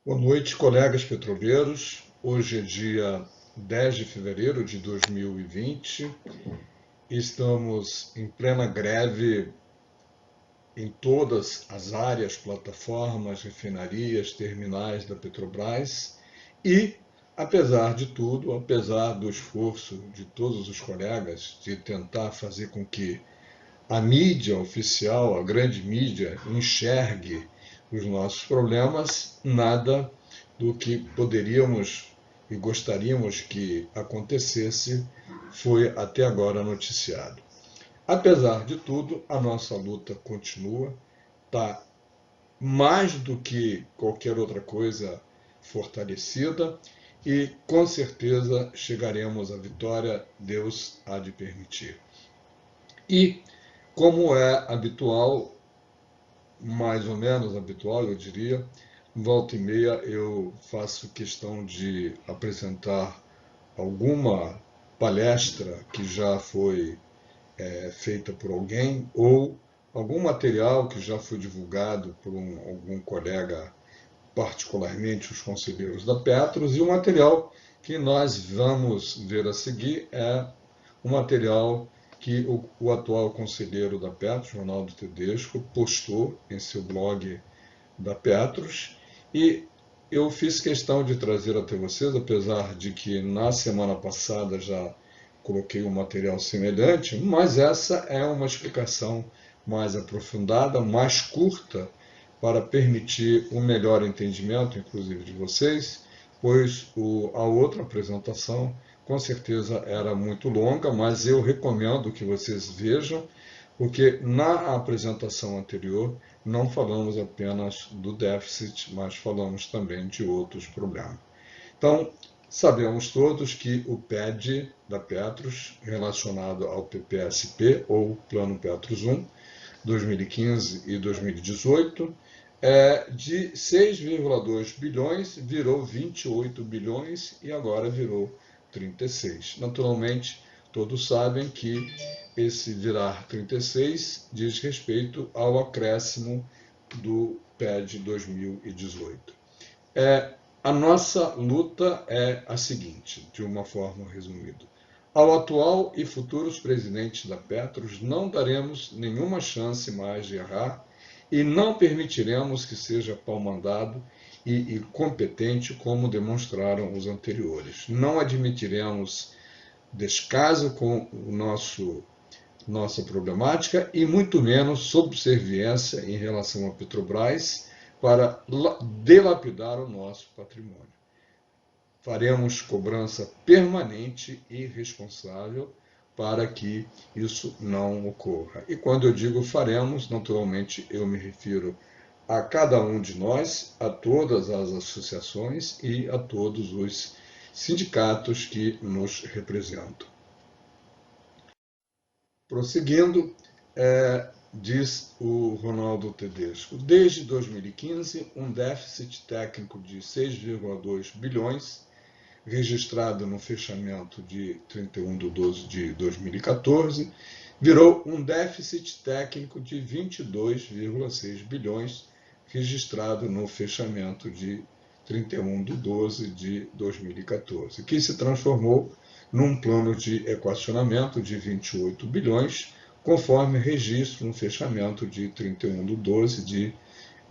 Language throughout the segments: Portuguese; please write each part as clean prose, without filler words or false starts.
Boa noite, colegas petroleiros. Hoje é dia 10 de fevereiro de 2020. Estamos em plena greve em todas as áreas, plataformas, refinarias, terminais da Petrobras. E, apesar de tudo, apesar do esforço de todos os colegas de tentar fazer com que a mídia oficial, a grande mídia, enxergue os nossos problemas, nada do que poderíamos e gostaríamos que acontecesse foi até agora noticiado. Apesar de tudo, a nossa luta continua, está mais do que qualquer outra coisa fortalecida e com certeza chegaremos à vitória, Deus há de permitir. E como é habitual, mais ou menos habitual, eu diria, volta e meia eu faço questão de apresentar alguma palestra que já foi feita por alguém ou algum material que já foi divulgado por algum colega, particularmente os conselheiros da Petros, e o material que nós vamos ver a seguir é um material que o atual conselheiro da Petros, Ronaldo Tedesco, postou em seu blog da Petros, e eu fiz questão de trazer até vocês, apesar de que na semana passada já coloquei um material semelhante, mas essa é uma explicação mais aprofundada, mais curta, para permitir um melhor entendimento, inclusive de vocês, pois a outra apresentação com certeza era muito longa, mas eu recomendo que vocês vejam, porque na apresentação anterior não falamos apenas do déficit, mas falamos também de outros problemas. Então, sabemos todos que o PED da Petros, relacionado ao PPSP, ou Plano Petros 1, 2015 e 2018, de 6,2 bilhões virou 28 bilhões e agora virou 36. Naturalmente, todos sabem que esse virar 36 diz respeito ao acréscimo do PED 2018. A nossa luta é a seguinte, de uma forma resumida. Ao atual e futuros presidentes da Petros não daremos nenhuma chance mais de errar e não permitiremos que seja pau-mandado e competente como demonstraram os anteriores. Não admitiremos descaso com nossa problemática e muito menos subserviência em relação à Petrobras para dilapidar o nosso patrimônio. Faremos cobrança permanente e responsável para que isso não ocorra. E quando eu digo faremos, naturalmente eu me refiro a cada um de nós, a todas as associações e a todos os sindicatos que nos representam. Prosseguindo, diz o Ronaldo Tedesco, desde 2015, um déficit técnico de 6,2 bilhões, registrado no fechamento de 31 de 12 de 2014, virou um déficit técnico de 22,6 bilhões, registrado no fechamento de 31 de 12 de 2014, que se transformou num plano de equacionamento de 28 bilhões, conforme registro no fechamento de 31 de 12 de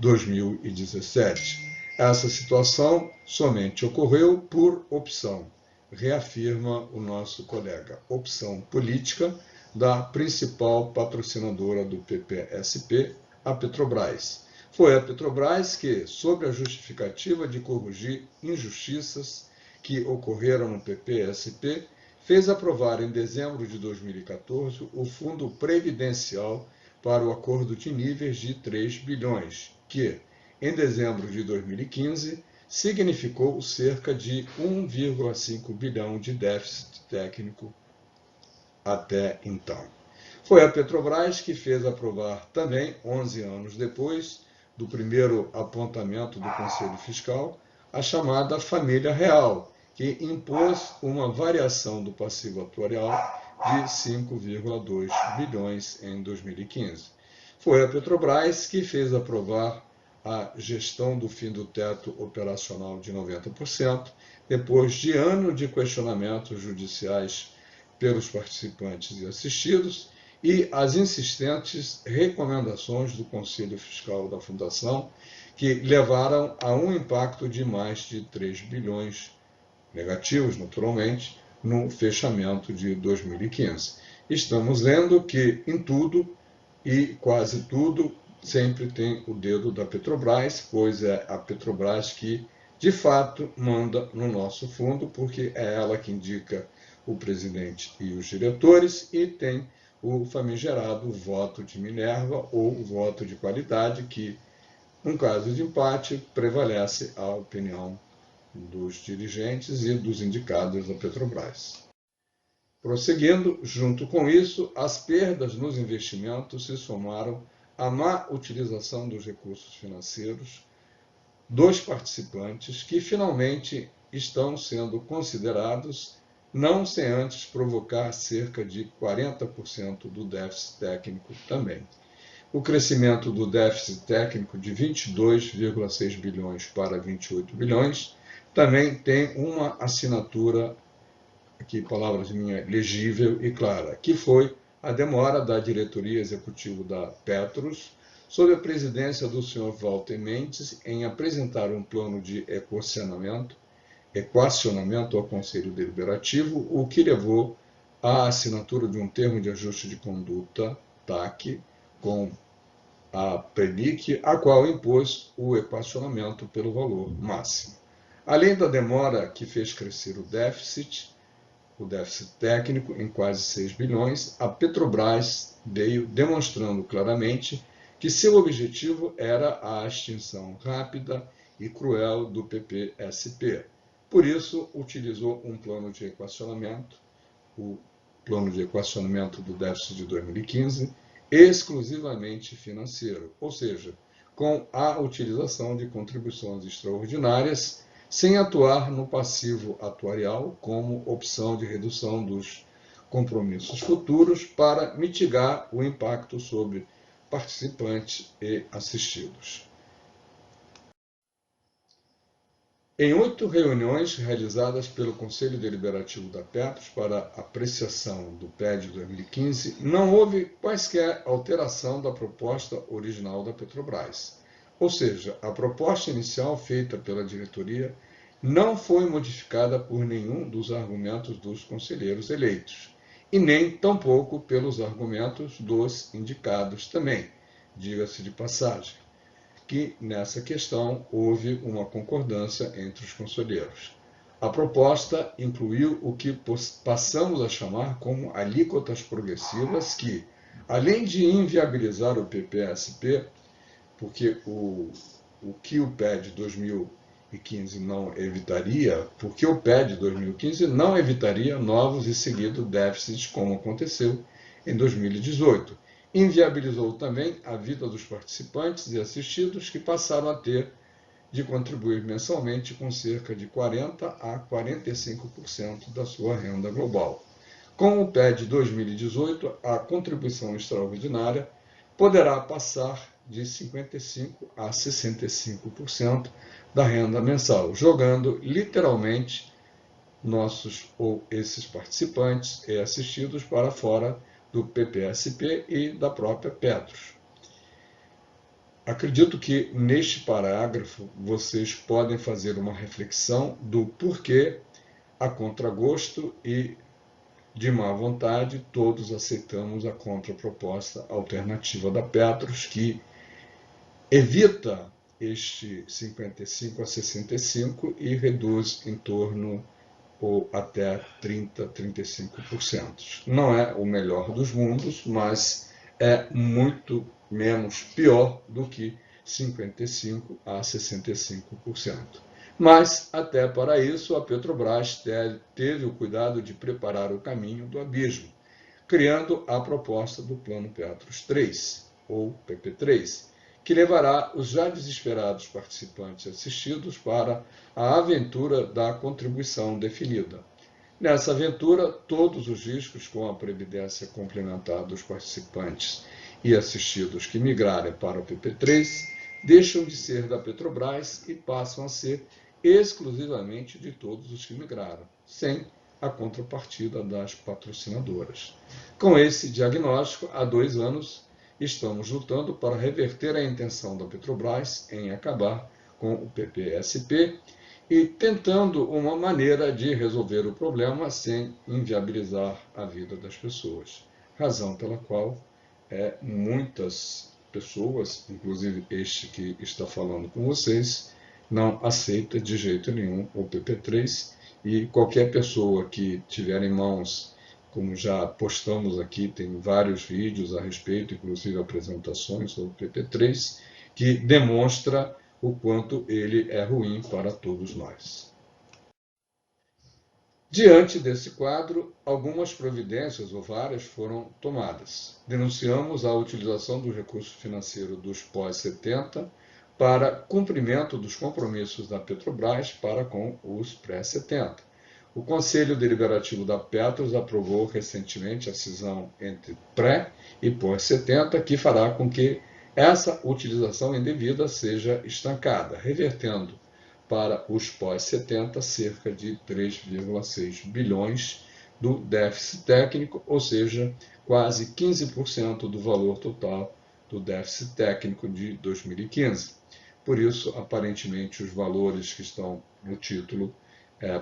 2017. Essa situação somente ocorreu por opção, reafirma o nosso colega, opção política da principal patrocinadora do PPSP, a Petrobras. Foi a Petrobras que, sob a justificativa de corrigir injustiças que ocorreram no PPSP, fez aprovar em dezembro de 2014 o Fundo Previdencial para o acordo de níveis de 3 bilhões, que, em dezembro de 2015, significou cerca de 1,5 bilhão de déficit técnico até então. Foi a Petrobras que fez aprovar também, 11 anos depois do primeiro apontamento do Conselho Fiscal, a chamada família real, que impôs uma variação do passivo atuarial de 5,2 bilhões em 2015. Foi a Petrobras que fez aprovar a gestão do fim do teto operacional de 90%, depois de ano de questionamentos judiciais pelos participantes e assistidos, e as insistentes recomendações do Conselho Fiscal da Fundação, que levaram a um impacto de mais de 3 bilhões, negativos naturalmente, no fechamento de 2015. Estamos vendo que em tudo e quase tudo sempre tem o dedo da Petrobras, pois é a Petrobras que, de fato, manda no nosso fundo, porque é ela que indica o presidente e os diretores e tem o famigerado voto de Minerva ou voto de qualidade, que, em caso de empate, prevalece a opinião dos dirigentes e dos indicados da Petrobras. Prosseguindo, junto com isso, as perdas nos investimentos se somaram à má utilização dos recursos financeiros dos participantes, que finalmente estão sendo considerados, não sem antes provocar cerca de 40% do déficit técnico também. O crescimento do déficit técnico de 22,6 bilhões para 28 bilhões também tem uma assinatura, aqui palavras minhas, legível e clara, que foi a demora da diretoria executiva da Petros, sob a presidência do senhor Walter Mendes, em apresentar um plano de equacionamento ao Conselho Deliberativo, o que levou à assinatura de um termo de ajuste de conduta, TAC, com a PENIC, a qual impôs o equacionamento pelo valor máximo. Além da demora que fez crescer o déficit técnico em quase 6 bilhões, a Petrobras veio demonstrando claramente que seu objetivo era a extinção rápida e cruel do PPSP. Por isso, utilizou um plano de equacionamento, o plano de equacionamento do déficit de 2015, exclusivamente financeiro, ou seja, com a utilização de contribuições extraordinárias, sem atuar no passivo atuarial como opção de redução dos compromissos futuros para mitigar o impacto sobre participantes e assistidos. Em 8 reuniões realizadas pelo Conselho Deliberativo da Petros para apreciação do PED 2015, não houve quaisquer alteração da proposta original da Petrobras. Ou seja, a proposta inicial feita pela diretoria não foi modificada por nenhum dos argumentos dos conselheiros eleitos, e nem tampouco pelos argumentos dos indicados também, diga-se de passagem, que nessa questão houve uma concordância entre os conselheiros. A proposta incluiu o que passamos a chamar como alíquotas progressivas que, além de inviabilizar o PPSP, porque o que o PED 2015 não evitaria, porque o PED 2015 não evitaria novos e seguidos déficits, como aconteceu em 2018. Inviabilizou também a vida dos participantes e assistidos, que passaram a ter de contribuir mensalmente com cerca de 40% a 45% da sua renda global. Com o PED 2018, a contribuição extraordinária poderá passar de 55% a 65% da renda mensal, jogando literalmente esses participantes e assistidos para fora do PPSP e da própria Petros. Acredito que neste parágrafo vocês podem fazer uma reflexão do porquê, a contragosto e de má vontade, todos aceitamos a contraproposta alternativa da Petros, que evita este 55 a 65 e reduz em torno ou até 30, 35%. Não é o melhor dos mundos, mas é muito menos pior do que 55 a 65%. Mas, até para isso, a Petrobras teve o cuidado de preparar o caminho do abismo, criando a proposta do Plano Petros 3, ou PP3, que levará os já desesperados participantes assistidos para a aventura da contribuição definida. Nessa aventura, todos os riscos com a previdência complementar dos participantes e assistidos que migrarem para o PP3 deixam de ser da Petrobras e passam a ser exclusivamente de todos os que migraram, sem a contrapartida das patrocinadoras. Com esse diagnóstico, há 2 anos, estamos lutando para reverter a intenção da Petrobras em acabar com o PPSP e tentando uma maneira de resolver o problema sem inviabilizar a vida das pessoas. Razão pela qual muitas pessoas, inclusive este que está falando com vocês, não aceita de jeito nenhum o PP3 e qualquer pessoa que tiver em mãos, como já postamos aqui, tem vários vídeos a respeito, inclusive apresentações sobre o PP3, que demonstra o quanto ele é ruim para todos nós. Diante desse quadro, algumas providências ou várias foram tomadas. Denunciamos a utilização do recurso financeiro dos pós-70 para cumprimento dos compromissos da Petrobras para com os pré-70. O Conselho Deliberativo da Petros aprovou recentemente a cisão entre pré e pós-70, que fará com que essa utilização indevida seja estancada, revertendo para os pós-70 cerca de 3,6 bilhões do déficit técnico, ou seja, quase 15% do valor total do déficit técnico de 2015. Por isso, aparentemente, os valores que estão no título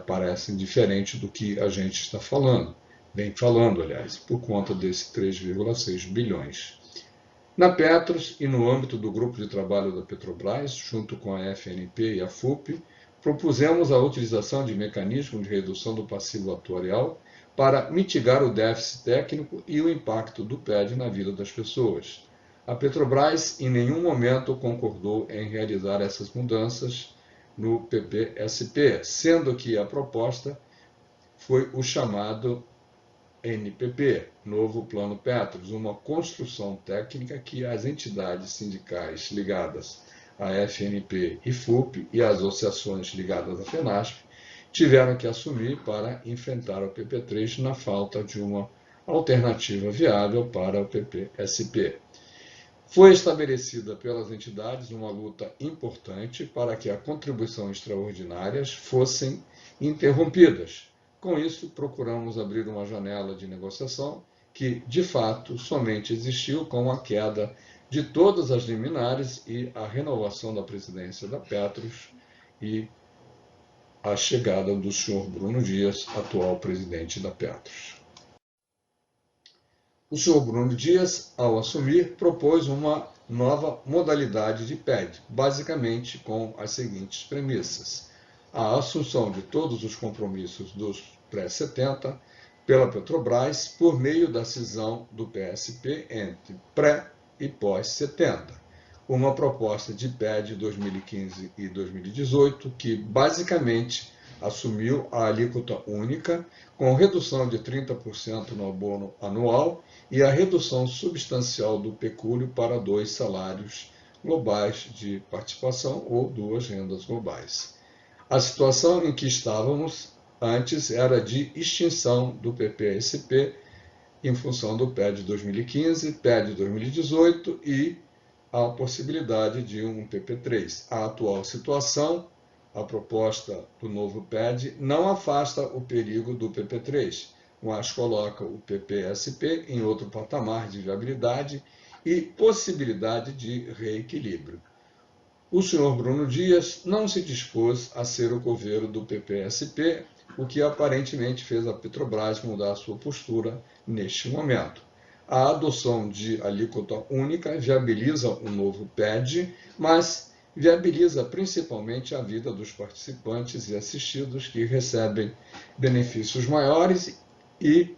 parecem diferentes do que a gente está falando, vem falando, aliás, por conta desses 3,6 bilhões. Na Petros e no âmbito do grupo de trabalho da Petrobras, junto com a FNP e a FUP, propusemos a utilização de mecanismos de redução do passivo atuarial para mitigar o déficit técnico e o impacto do PED na vida das pessoas. A Petrobras em nenhum momento concordou em realizar essas mudanças no PPSP, sendo que a proposta foi o chamado NPP, Novo Plano Petros, uma construção técnica que as entidades sindicais ligadas à FNP e FUP e as associações ligadas à FENASP tiveram que assumir para enfrentar o PP3 na falta de uma alternativa viável para o PPSP. Foi estabelecida pelas entidades uma luta importante para que a contribuição extraordinárias fossem interrompidas. Com isso, procuramos abrir uma janela de negociação que, de fato, somente existiu com a queda de todas as liminares e a renovação da presidência da Petros e a chegada do senhor Bruno Dias, atual presidente da Petros. O senhor Bruno Dias, ao assumir, propôs uma nova modalidade de PED, basicamente com as seguintes premissas: a assunção de todos os compromissos dos pré-70 pela Petrobras por meio da cisão do PSP entre pré e pós-70. Uma proposta de PED 2015 e 2018 que basicamente assumiu a alíquota única, com redução de 30% no abono anual e a redução substancial do pecúlio para 2 salários globais de participação ou 2 rendas globais. A situação em que estávamos antes era de extinção do PPSP em função do PED 2015, PED 2018 e a possibilidade de um PP3. A atual situação, a proposta do novo PED, não afasta o perigo do PP3, mas coloca o PPSP em outro patamar de viabilidade e possibilidade de reequilíbrio. O senhor Bruno Dias não se dispôs a ser o coveiro do PPSP, o que aparentemente fez a Petrobras mudar sua postura neste momento. A adoção de alíquota única viabiliza um novo PED, mas viabiliza principalmente a vida dos participantes e assistidos que recebem benefícios maiores e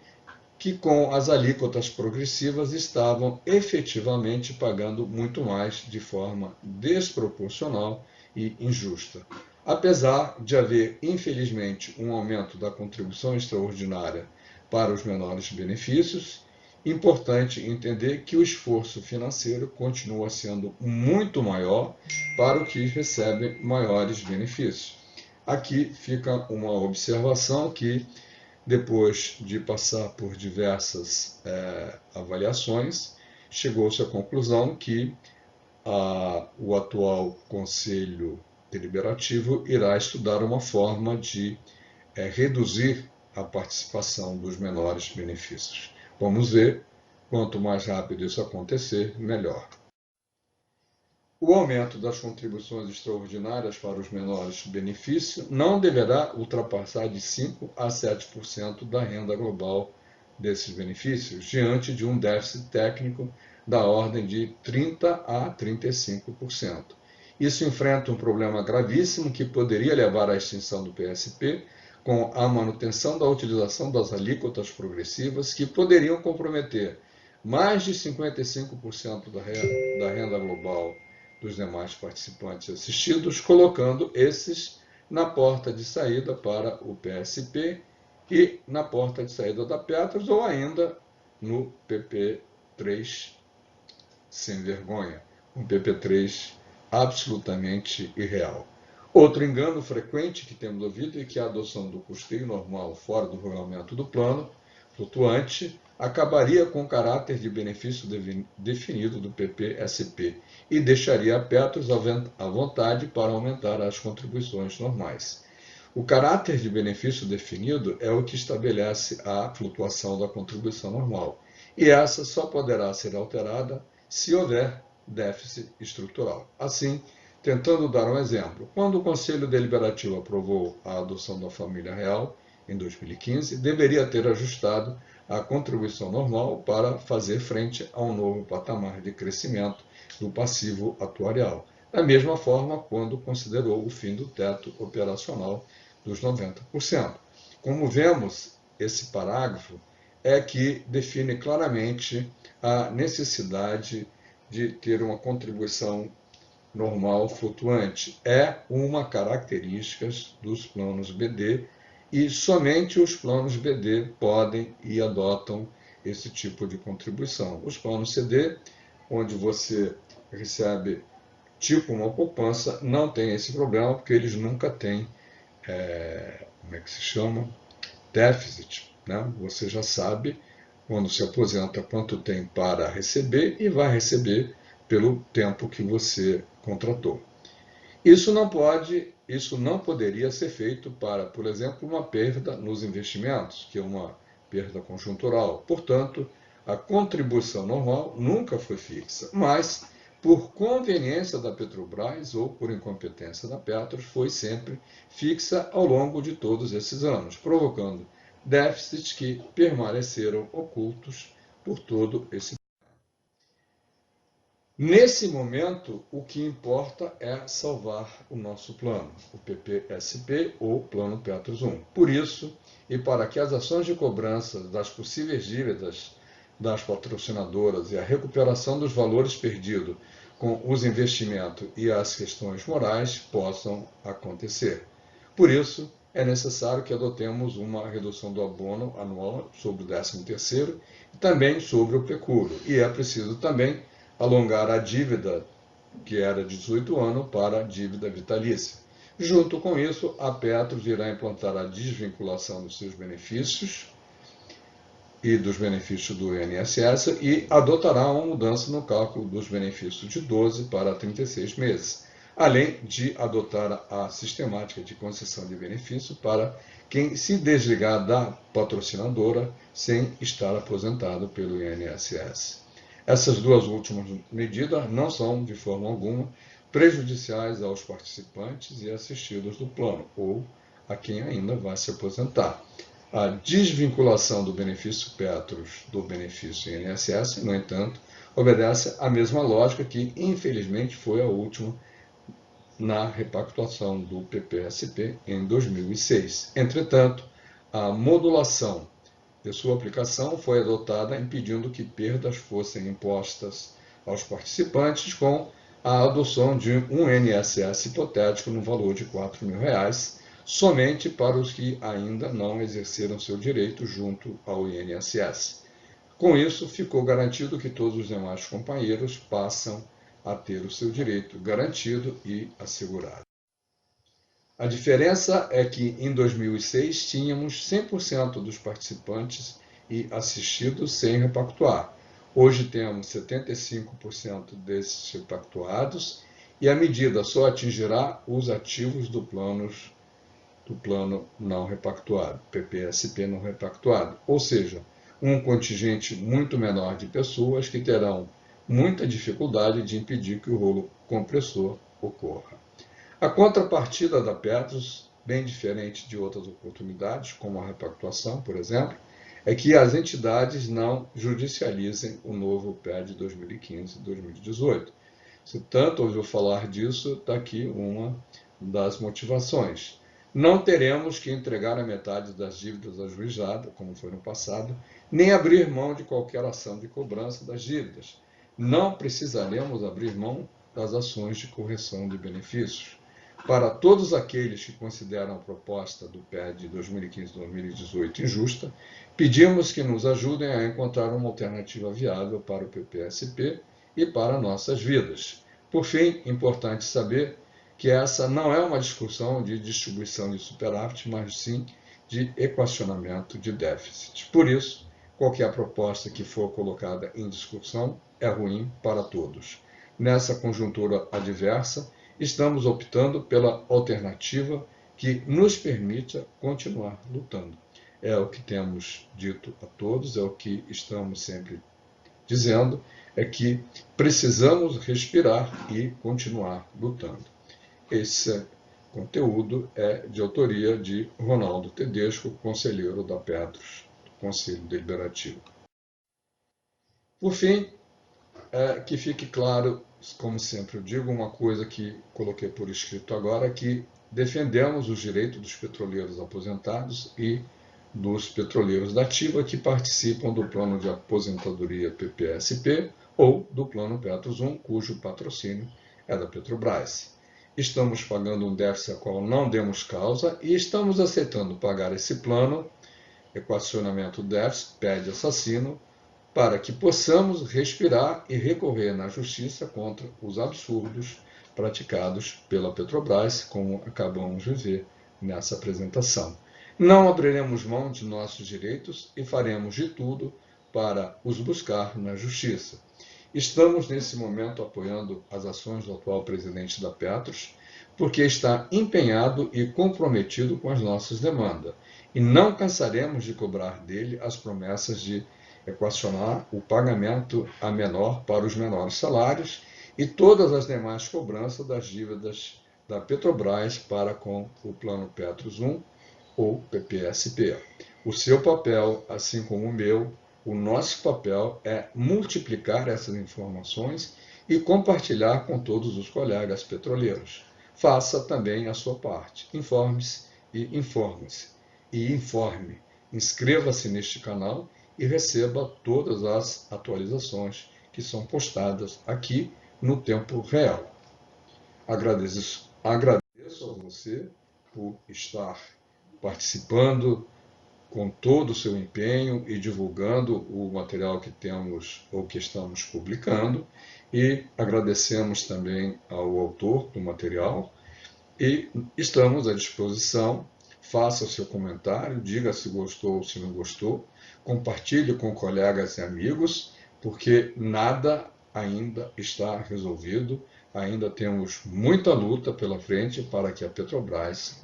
que com as alíquotas progressivas estavam efetivamente pagando muito mais de forma desproporcional e injusta. Apesar de haver, infelizmente, um aumento da contribuição extraordinária para os menores benefícios, importante entender que o esforço financeiro continua sendo muito maior para os que recebem maiores benefícios. Aqui fica uma observação que, depois de passar por diversas avaliações, chegou-se à conclusão que o atual Conselho Deliberativo irá estudar uma forma de reduzir a participação dos menores benefícios. Vamos ver, quanto mais rápido isso acontecer, melhor. O aumento das contribuições extraordinárias para os menores benefícios não deverá ultrapassar de 5% a 7% da renda global desses benefícios, diante de um déficit técnico da ordem de 30% a 35%. Isso enfrenta um problema gravíssimo que poderia levar à extinção do PSP, com a manutenção da utilização das alíquotas progressivas, que poderiam comprometer mais de 55% da renda global dos demais participantes assistidos, colocando esses na porta de saída para o PSP e na porta de saída da Petros, ou ainda no PP3 sem vergonha, um PP3 absolutamente irreal. Outro engano frequente que temos ouvido é que a adoção do custeio normal fora do regulamento do plano flutuante acabaria com o caráter de benefício definido do PP-SP e deixaria a Petros à vontade para aumentar as contribuições normais. O caráter de benefício definido é o que estabelece a flutuação da contribuição normal, e essa só poderá ser alterada se houver déficit estrutural. Assim, tentando dar um exemplo, quando o Conselho Deliberativo aprovou a adoção da família real, em 2015, deveria ter ajustado a contribuição normal para fazer frente a um novo patamar de crescimento do passivo atuarial. Da mesma forma, quando considerou o fim do teto operacional dos 90%. Como vemos, esse parágrafo é que define claramente a necessidade de ter uma contribuição normal flutuante. É uma característica dos planos BD e somente os planos BD podem e adotam esse tipo de contribuição. Os planos CD, onde você recebe tipo uma poupança, não tem esse problema, porque eles nunca têm, como é que se chama? Déficit. Né? Você já sabe, quando se aposenta, quanto tem para receber e vai receber pelo tempo que você contratou. Isso não poderia ser feito para, por exemplo, uma perda nos investimentos, que é uma perda conjuntural. Portanto, a contribuição normal nunca foi fixa, mas, por conveniência da Petrobras ou por incompetência da Petros, foi sempre fixa ao longo de todos esses anos, provocando déficits que permaneceram ocultos por todo esse tempo. Nesse momento, o que importa é salvar o nosso plano, o PPSP ou Plano Petros 1. Por isso, e para que as ações de cobrança das possíveis dívidas das patrocinadoras e a recuperação dos valores perdidos com os investimentos e as questões morais possam acontecer. Por isso, é necessário que adotemos uma redução do abono anual sobre o 13º e também sobre o pecúlio. E é preciso também alongar a dívida, que era de 18 anos, para a dívida vitalícia. Junto com isso, a Petros irá implantar a desvinculação dos seus benefícios e dos benefícios do INSS e adotará uma mudança no cálculo dos benefícios de 12 para 36 meses, além de adotar a sistemática de concessão de benefício para quem se desligar da patrocinadora sem estar aposentado pelo INSS. Essas duas últimas medidas não são, de forma alguma, prejudiciais aos participantes e assistidos do plano, ou a quem ainda vai se aposentar. A desvinculação do benefício Petros do benefício INSS, no entanto, obedece à mesma lógica que, infelizmente, foi a última na repactuação do PPSP em 2006. Entretanto, a modulação de sua aplicação foi adotada impedindo que perdas fossem impostas aos participantes com a adoção de um INSS hipotético no valor de R$ 4.000, somente para os que ainda não exerceram seu direito junto ao INSS. Com isso, ficou garantido que todos os demais companheiros passam a ter o seu direito garantido e assegurado. A diferença é que em 2006 tínhamos 100% dos participantes e assistidos sem repactuar. Hoje temos 75% desses repactuados e a medida só atingirá os ativos do plano não repactuado, PPSP não repactuado, ou seja, um contingente muito menor de pessoas que terão muita dificuldade de impedir que o rolo compressor ocorra. A contrapartida da Petros, bem diferente de outras oportunidades, como a repactuação, por exemplo, é que as entidades não judicializem o novo PED 2015-2018. Se tanto ouviu falar disso, está aqui uma das motivações. Não teremos que entregar a metade das dívidas ajuizadas, como foi no passado, nem abrir mão de qualquer ação de cobrança das dívidas. Não precisaremos abrir mão das ações de correção de benefícios. Para todos aqueles que consideram a proposta do PED 2015-2018 injusta, pedimos que nos ajudem a encontrar uma alternativa viável para o PPSP e para nossas vidas. Por fim, importante saber que essa não é uma discussão de distribuição de superávit, mas sim de equacionamento de déficit. Por isso, qualquer proposta que for colocada em discussão é ruim para todos. Nessa conjuntura adversa, estamos optando pela alternativa que nos permita continuar lutando. É o que temos dito a todos, é o que estamos sempre dizendo, é que precisamos respirar e continuar lutando. Esse conteúdo é de autoria de Ronaldo Tedesco, conselheiro da Petros, do Conselho Deliberativo. Por fim, que fique claro, como sempre eu digo, uma coisa que coloquei por escrito agora, que defendemos os direitos dos petroleiros aposentados e dos petroleiros da ativa que participam do plano de aposentadoria PPSP ou do plano Petros 1, cujo patrocínio é da Petrobras. Estamos pagando um déficit a qual não demos causa e estamos aceitando pagar esse plano, equacionamento déficit, PED assassino, para que possamos respirar e recorrer na justiça contra os absurdos praticados pela Petrobras, como acabamos de ver nessa apresentação. Não abriremos mão de nossos direitos e faremos de tudo para os buscar na justiça. Estamos, nesse momento, apoiando as ações do atual presidente da Petros, porque está empenhado e comprometido com as nossas demandas, e não cansaremos de cobrar dele as promessas de equacionar o pagamento a menor para os menores salários e todas as demais cobranças das dívidas da Petrobras para com o Plano Petros 1 ou PPSP. O seu papel, assim como o meu, o nosso papel é multiplicar essas informações e compartilhar com todos os colegas petroleiros. Faça também a sua parte. Informe-se e informe-se. E informe. Inscreva-se neste canal e receba todas as atualizações que são postadas aqui no tempo real. Agradeço a você por estar participando com todo o seu empenho e divulgando o material que temos ou que estamos publicando, e agradecemos também ao autor do material e estamos à disposição. Faça o seu comentário, diga se gostou ou se não gostou, compartilhe com colegas e amigos, porque nada ainda está resolvido, ainda temos muita luta pela frente para que a Petrobras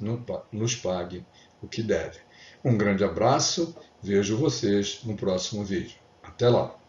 nos pague o que deve. Um grande abraço, vejo vocês no próximo vídeo. Até lá!